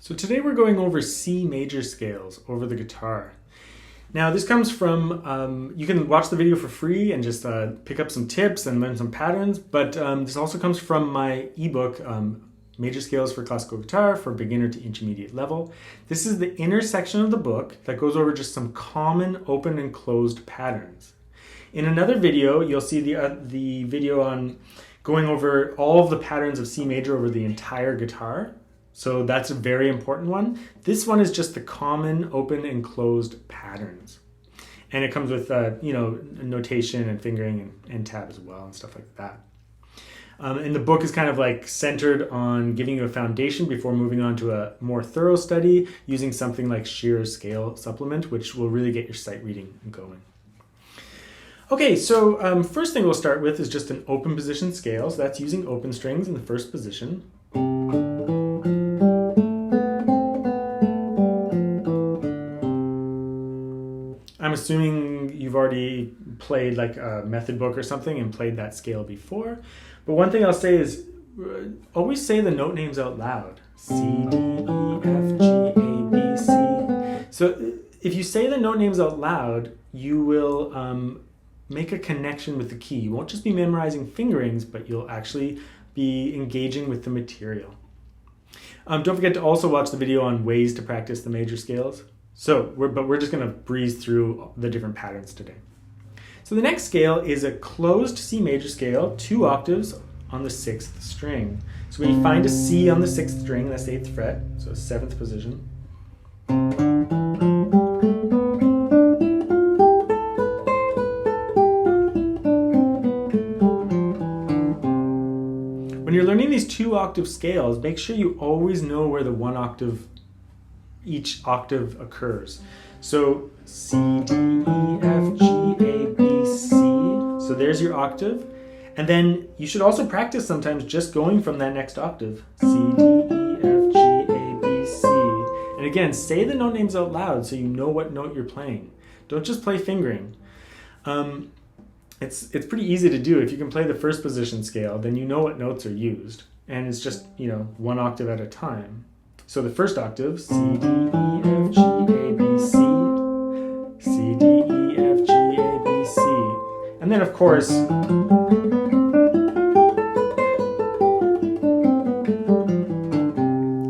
So today we're going over C major scales over the guitar. Now this comes from, you can watch the video for free and just pick up some tips and learn some patterns, but this also comes from my ebook, Major Scales for Classical Guitar for Beginner to Intermediate Level. This is the inner section of the book that goes over just some common open and closed patterns. In another video, you'll see the video on going over all of the patterns of C major over the entire guitar. So that's a very important one. This one is just the common open and closed patterns. And it comes with, notation and fingering and tab as well and stuff like that. And the book is kind of like centered on giving you a foundation before moving on to a more thorough study using something like Shearer's Scale Supplement, which will really get your sight reading going. Okay, so first thing we'll start with is just an open position scale. So that's using open strings in the first position. I'm assuming you've already played like a method book or something and played that scale before. But one thing I'll say is always say the note names out loud. C, D, E, F, G, A, B, C. So if you say the note names out loud, you will make a connection with the key. You won't just be memorizing fingerings, but you'll actually be engaging with the material. Don't forget to also watch the video on ways to practice the major scales. But we're just going to breeze through the different patterns today. So the next scale is a closed C major scale, 2 octaves on the 6th string. So when you find a C on the 6th string, that's the 8th fret, so 7th position. When you're learning these 2 octave scales, make sure you always know where each octave occurs. So C, D, E, F, G, A, B, C. So there's your octave. And then you should also practice sometimes just going from that next octave. C, D, E, F, G, A, B, C. And again, say the note names out loud so you know what note you're playing. Don't just play fingering. It's pretty easy to do. If you can play the first position scale, then you know what notes are used. And it's just, 1 octave at a time. So the first octave, C, D, E, F, G, A, B, C, C, D, E, F, G, A, B, C. And then of course,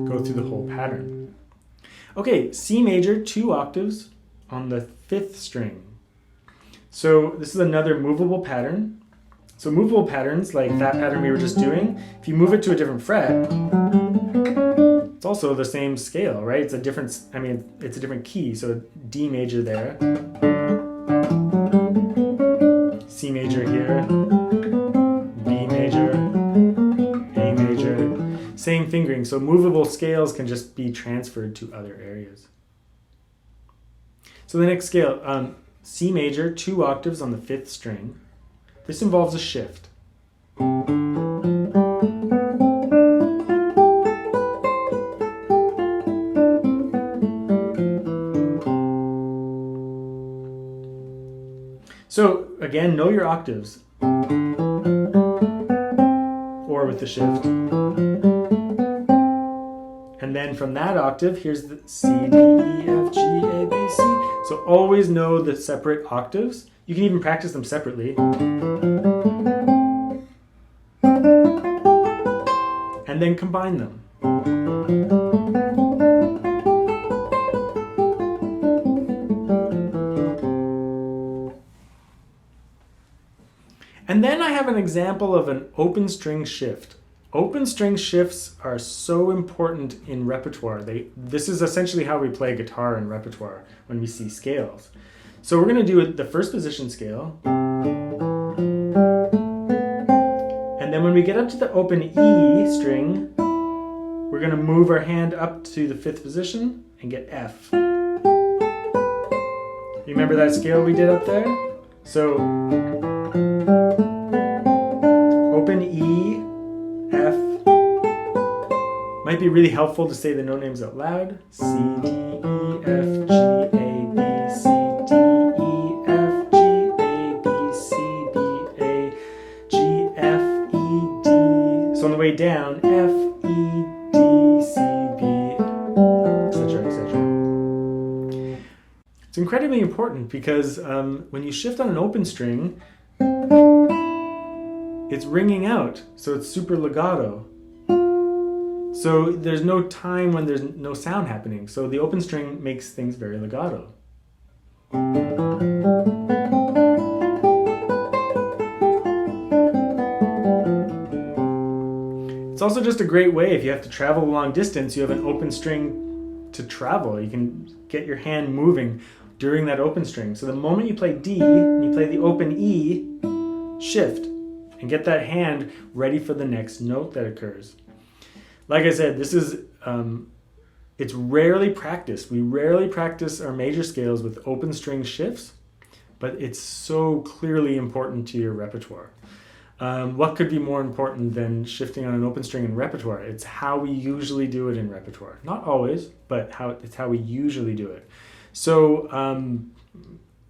go through the whole pattern. Okay, C major, 2 octaves on the 5th string. So this is another movable pattern. So movable patterns, like that pattern we were just doing, if you move it to a different fret, it's also the same scale, right? It's a different key. So D major there, C major here, B major, A major, same fingering. So movable scales can just be transferred to other areas. So the next scale, C major, 2 octaves on the 5th string. This involves a shift. So again, know your octaves, or with the shift. And then from that octave, here's the C, D, E, F, G, A, B, C. So always know the separate octaves. You can even practice them separately. And then combine them. And then I have an example of an open string shift. Open string shifts are so important in repertoire. This is essentially how we play guitar in repertoire when we see scales. So we're going to do the first position scale. And then when we get up to the open E string, we're going to move our hand up to the 5th position and get F. Remember that scale we did up there? So open E, F. Might be really helpful to say the note names out loud. C, D, E, F, G, A, B, C, D, E, F, G, A, B, C, B, A, G, F, E, D. So on the way down, F, E, D, C, B, It's incredibly important because when you shift on an open string, it's ringing out, so it's super legato. So there's no time when there's no sound happening. So the open string makes things very legato. It's also just a great way if you have to travel a long distance, you have an open string to travel. You can get your hand moving during that open string. So the moment you play D and you play the open E, shift and get that hand ready for the next note that occurs. Like I said, this is, it's rarely practiced. We rarely practice our major scales with open string shifts, but it's so clearly important to your repertoire. What could be more important than shifting on an open string in repertoire? It's how we usually do it in repertoire. Not always, but it's how we usually do it. So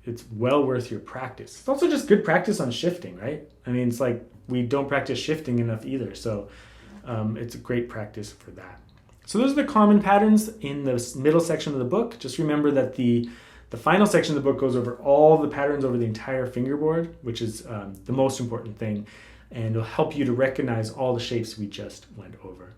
it's well worth your practice. It's also just good practice on shifting, right? I mean, it's like we don't practice shifting enough either. So it's a great practice for that. So those are the common patterns in the middle section of the book. Just remember that the final section of the book goes over all the patterns over the entire fingerboard, which is the most important thing, and it'll help you to recognize all the shapes we just went over.